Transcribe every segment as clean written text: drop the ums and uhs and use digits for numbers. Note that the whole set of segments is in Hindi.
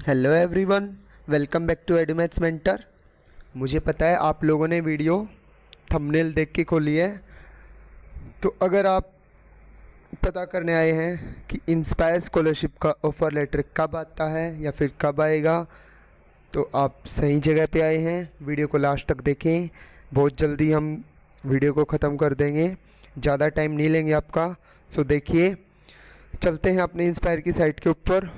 Hello everyone, welcome back to Edumaths Mentor. मुझे पता है आप लोगों ने वीडियो थंबनेल देख के खोली है, तो अगर आप पता करने आए हैं कि इंस्पायर स्कॉलरशिप का ऑफ़र लेटर कब आता है या फिर कब आएगा, तो आप सही जगह पे आए हैं। वीडियो को लास्ट तक देखें, बहुत जल्दी हम वीडियो को ख़त्म कर देंगे, ज़्यादा टाइम नहीं लेंगे आपका। सो देखिए, चलते हैं अपने इंस्पायर की साइट के ऊपर।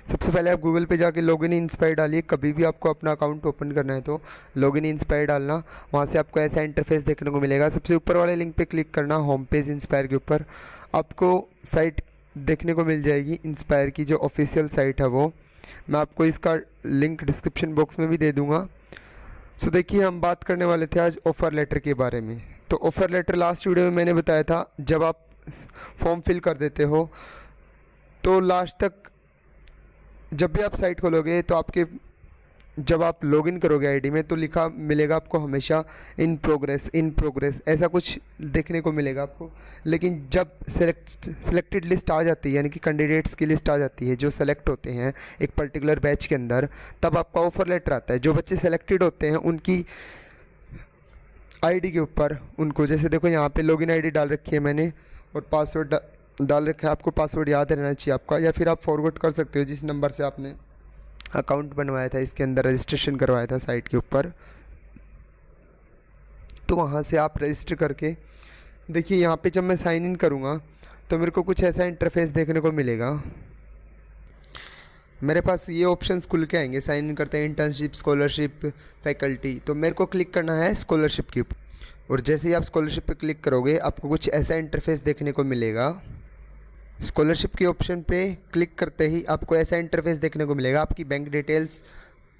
सबसे पहले आप गूगल पे जाके लॉगिन इंस्पायर डालिए। कभी भी आपको अपना अकाउंट ओपन करना है तो लॉगिन इंस्पायर डालना, वहाँ से आपको ऐसा इंटरफेस देखने को मिलेगा। सबसे ऊपर वाले लिंक पे क्लिक करना, होम पेज इंस्पायर के ऊपर आपको साइट देखने को मिल जाएगी। इंस्पायर की जो ऑफिशियल साइट है वो मैं आपको इसका लिंक डिस्क्रिप्शन बॉक्स में भी दे दूँगा। सो देखिए, हम बात करने वाले थे आज ऑफ़र लेटर के बारे में। तो ऑफ़र लेटर लास्ट वीडियो में मैंने बताया था, जब आप फॉर्म फिल कर देते हो तो लास्ट तक जब भी आप साइट खोलोगे तो आपके जब आप लॉगिन करोगे आईडी में तो लिखा मिलेगा आपको हमेशा इन प्रोग्रेस ऐसा कुछ देखने को मिलेगा आपको। लेकिन जब सिलेक्टेड लिस्ट आ जाती है, यानी कि कैंडिडेट्स की लिस्ट आ जाती है जो सेलेक्ट होते हैं एक पर्टिकुलर बैच के अंदर, तब आपका ऑफ़र लेटर आता है। जो बच्चे सेलेक्टेड होते हैं उनकी आईडी के ऊपर उनको, जैसे देखो यहाँ पे लॉगिन आईडी डाल रखी है मैंने और पासवर्ड डाल रखा है। आपको पासवर्ड याद रहना चाहिए आपका, या फिर आप फॉरवर्ड कर सकते हो जिस नंबर से आपने अकाउंट बनवाया था, इसके अंदर रजिस्ट्रेशन करवाया था साइट के ऊपर। तो वहाँ से आप रजिस्टर करके देखिए, यहाँ पे जब मैं साइन इन करूँगा तो मेरे को कुछ ऐसा इंटरफेस देखने को मिलेगा। मेरे पास ये ऑप्शंस खुल के आएंगे। साइन इन करते हैं, इंटर्नशिप, स्कॉलरशिप, फैकल्टी। तो मेरे को क्लिक करना है स्कॉलरशिप के ऊपर, और जैसे ही आप स्कॉलरशिप पे क्लिक करोगे आपको कुछ ऐसा इंटरफेस देखने को मिलेगा। स्कॉलरशिप के ऑप्शन पे क्लिक करते ही आपको ऐसा इंटरफेस देखने को मिलेगा। आपकी बैंक डिटेल्स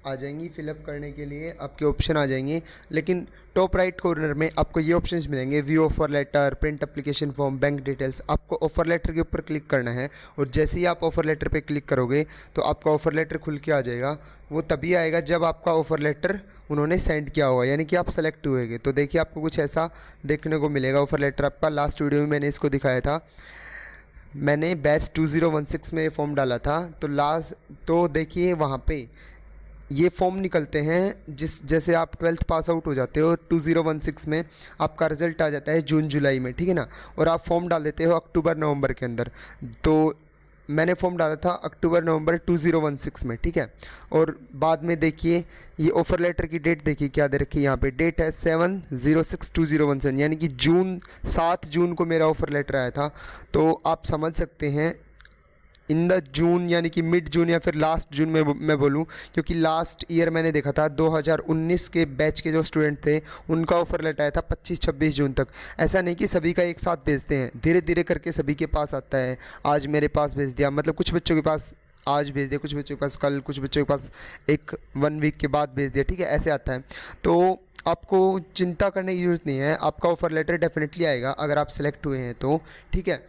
आ जाएंगी फिलअप करने के लिए, आपके ऑप्शन आ जाएंगे। लेकिन टॉप राइट कॉर्नर में आपको ये ऑप्शंस मिलेंगे, view offer letter, print application form, bank details. आपको ऑफर लेटर के ऊपर क्लिक करना है, और जैसे ही आप ऑफर लेटर पे क्लिक करोगे तो आपका ऑफर लेटर खुल के आ जाएगा। वो तभी आएगा जब आपका ऑफर लेटर उन्होंने सेंड किया होगा, यानी कि आप सेलेक्ट हुएगे। तो देखिए, आपको कुछ ऐसा देखने को मिलेगा ऑफर लेटर आपका। लास्ट वीडियो में मैंने इसको दिखाया था, मैंने बैच 2016 में ये फॉर्म डाला था। तो देखिए वहाँ पे ये फॉर्म निकलते हैं जैसे आप 12th पास आउट हो जाते हो 2016 में, आपका रिज़ल्ट आ जाता है जून जुलाई में, ठीक है ना। और आप फॉर्म डाल देते हो अक्टूबर नवंबर के अंदर। तो मैंने फॉर्म डाला था अक्टूबर नवंबर 2016 में, ठीक है। और बाद में देखिए, ये ऑफ़र लेटर की डेट देखिए क्या दे रखी है यहाँ पे। डेट है 7/06/2017, यानी कि 7 जून को मेरा ऑफ़र लेटर आया था। तो आप समझ सकते हैं इन द जून, यानी कि मिड जून या फिर लास्ट जून में मैं बोलूँ, क्योंकि लास्ट ईयर मैंने देखा था 2019 के बैच के जो स्टूडेंट थे उनका ऑफ़र लेटर आया था 25-26 जून तक। ऐसा नहीं कि सभी का एक साथ भेजते हैं, धीरे धीरे करके सभी के पास आता है। आज मेरे पास भेज दिया, मतलब कुछ बच्चों के पास आज भेज दिया, कुछ बच्चों के पास कल, कुछ बच्चों के पास 1 वीक के बाद भेज दिया, ठीक है, ऐसे आता है। तो आपको चिंता करने की ज़रूरत नहीं है, आपका ऑफ़र लेटर डेफिनेटली आएगा अगर आप सेलेक्ट हुए हैं तो, ठीक है।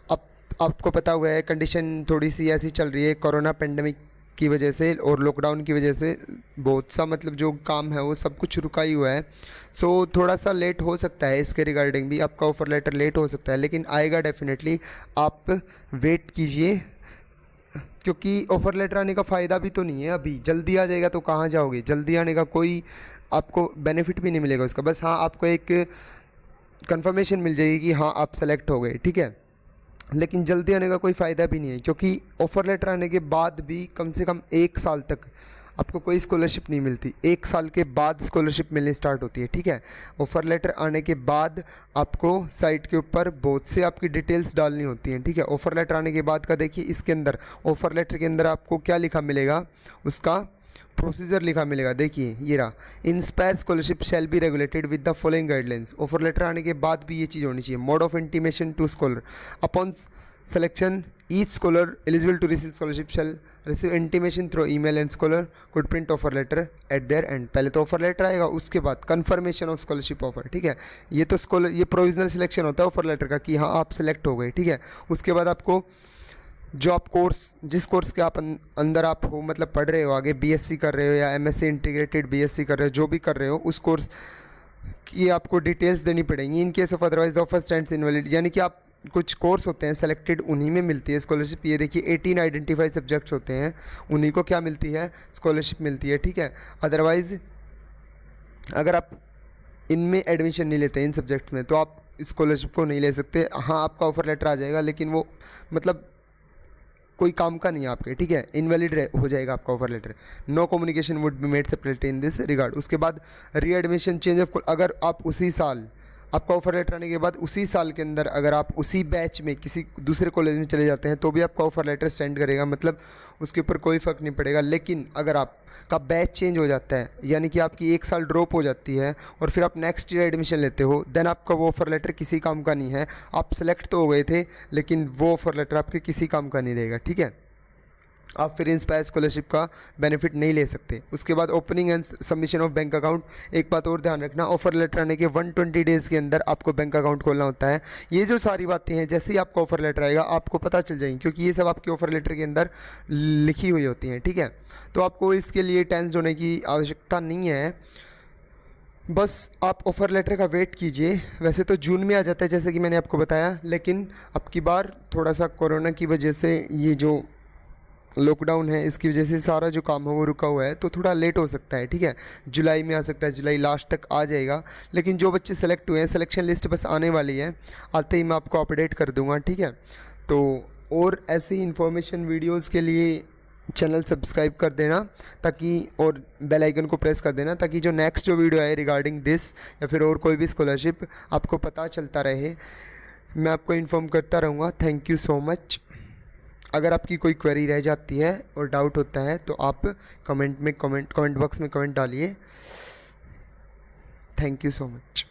अब आपको पता हुआ है कंडीशन थोड़ी सी ऐसी चल रही है कोरोना पेंडेमिक की वजह से और लॉकडाउन की वजह से, बहुत सा मतलब जो काम है वो सब कुछ रुका ही हुआ है। सो थोड़ा सा लेट हो सकता है इसके रिगार्डिंग भी, आपका ऑफ़र लेटर लेट हो सकता है, लेकिन आएगा डेफिनेटली। आप वेट कीजिए, क्योंकि ऑफ़र लेटर आने का फ़ायदा भी तो नहीं है अभी। जल्दी आ जाएगा तो कहाँ जाओगे, जल्दी आने का कोई आपको बेनिफिट भी नहीं मिलेगा उसका। बस हाँ, आपको एक कंफर्मेशन मिल जाएगी कि हाँ आप सेलेक्ट हो गए, ठीक है। लेकिन जल्दी आने का कोई फ़ायदा भी नहीं है, क्योंकि ऑफ़र लेटर आने के बाद भी कम से कम 1 साल तक आपको कोई स्कॉलरशिप नहीं मिलती। 1 साल के बाद स्कॉलरशिप मिलनी स्टार्ट होती है, ठीक है। ऑफ़र लेटर आने के बाद आपको साइट के ऊपर बहुत से आपकी डिटेल्स डालनी होती हैं, ठीक है। ऑफ़र लेटर आने के बाद का देखिए, इसके अंदर ऑफ़र लेटर के अंदर आपको क्या लिखा मिलेगा, उसका प्रोसीजर लिखा मिलेगा। देखिए ये रहा, inspire scholarship shall be regulated with the following guidelines. Offer letter आने के बाद भी ये चीज़ होनी चाहिए। Mode of intimation to scholar upon selection, each scholar eligible to receive scholarship shall receive intimation through email and scholar could print offer letter at their end। पहले तो ऑफर लेटर आएगा, उसके बाद कन्फर्मेशन ऑफ स्कॉलरशिप ऑफर, ठीक है। ये तो ये प्रोविजनल सिलेक्शन होता है ऑफर लेटर का कि हाँ आप सेलेक्ट हो गए, ठीक है। उसके बाद आपको जो आप कोर्स, जिस कोर्स के आप अंदर आप हो, मतलब पढ़ रहे हो, आगे बीएससी कर रहे हो या एमएससी इंटीग्रेटेड बीएससी कर रहे हो, जो भी कर रहे हो, उस कोर्स की आपको डिटेल्स देनी पड़ेंगी। In case of otherwise the offer stands invalid, यानी कि आप कुछ कोर्स होते हैं सेलेक्टेड, उन्हीं में मिलती है स्कॉलरशिप। ये देखिए 18 आइडेंटिफाइड सब्जेक्ट्स होते हैं, उन्हीं को क्या मिलती है, स्कॉलरशिप मिलती है, ठीक है। अदरवाइज़ अगर आप इनमें एडमिशन नहीं लेते इन सब्जेक्ट में तो आप स्कॉलरशिप को नहीं ले सकते। हाँ, आपका ऑफ़र लेटर आ जाएगा लेकिन वो मतलब कोई काम का नहीं है आपके, ठीक है, इनवैलिड हो जाएगा आपका offer letter. No communication would be made separately in this regard. उसके बाद रीएडमिशन चेंज ऑफ, अगर आप उसी साल आपका ऑफर लेटर आने के बाद उसी साल के अंदर अगर आप उसी बैच में किसी दूसरे कॉलेज में चले जाते हैं तो भी आपका ऑफर लेटर सेंड करेगा, मतलब उसके ऊपर कोई फ़र्क नहीं पड़ेगा। लेकिन अगर आपका बैच चेंज हो जाता है, यानी कि आपकी एक साल ड्रॉप हो जाती है और फिर आप नेक्स्ट ईयर एडमिशन लेते हो, देन आपका वो ऑफर लेटर किसी काम का नहीं है। आप सेलेक्ट तो हो गए थे लेकिन वो ऑफर लेटर आपके किसी काम का नहीं रहेगा, ठीक है। आप फिर इंस्पायर स्कॉलरशिप का बेनिफिट नहीं ले सकते। उसके बाद opening and submission of bank account, एक बात और ध्यान रखना, ऑफर लेटर आने के 120 डेज़ के अंदर आपको बैंक अकाउंट खोलना होता है। ये जो सारी बातें हैं जैसे ही आपका ऑफर लेटर आएगा आपको पता चल जाएंगी, क्योंकि ये सब आपके ऑफर लेटर के अंदर लिखी हुई होती हैं, ठीक है। तो आपको इसके लिए टेंस होने की आवश्यकता नहीं है, बस आप ऑफ़र लेटर का वेट कीजिए। वैसे तो जून में आ जाता है जैसे कि मैंने आपको बताया, लेकिन अब की बार थोड़ा सा कोरोना की वजह से, ये जो लॉकडाउन है इसकी वजह से सारा जो काम है वो रुका हुआ है, तो थोड़ा लेट हो सकता है, ठीक है। जुलाई में आ सकता है, जुलाई लास्ट तक आ जाएगा। लेकिन जो बच्चे सेलेक्ट हुए हैं, सिलेक्शन लिस्ट बस आने वाली है, आते ही मैं आपको अपडेट कर दूंगा, ठीक है। तो और ऐसी इन्फॉर्मेशन वीडियोज़ के लिए चैनल सब्सक्राइब कर देना ताकि, और बेल आइकन को प्रेस कर देना ताकि जो नेक्स्ट जो वीडियो आए रिगार्डिंग दिस या फिर और कोई भी स्कॉलरशिप आपको पता चलता रहे। मैं आपको इन्फॉर्म करता रहूँगा। Thank you so much. अगर आपकी कोई क्वेरी रह जाती है और डाउट होता है तो आप कमेंट बॉक्स में कमेंट डालिए। Thank you so much.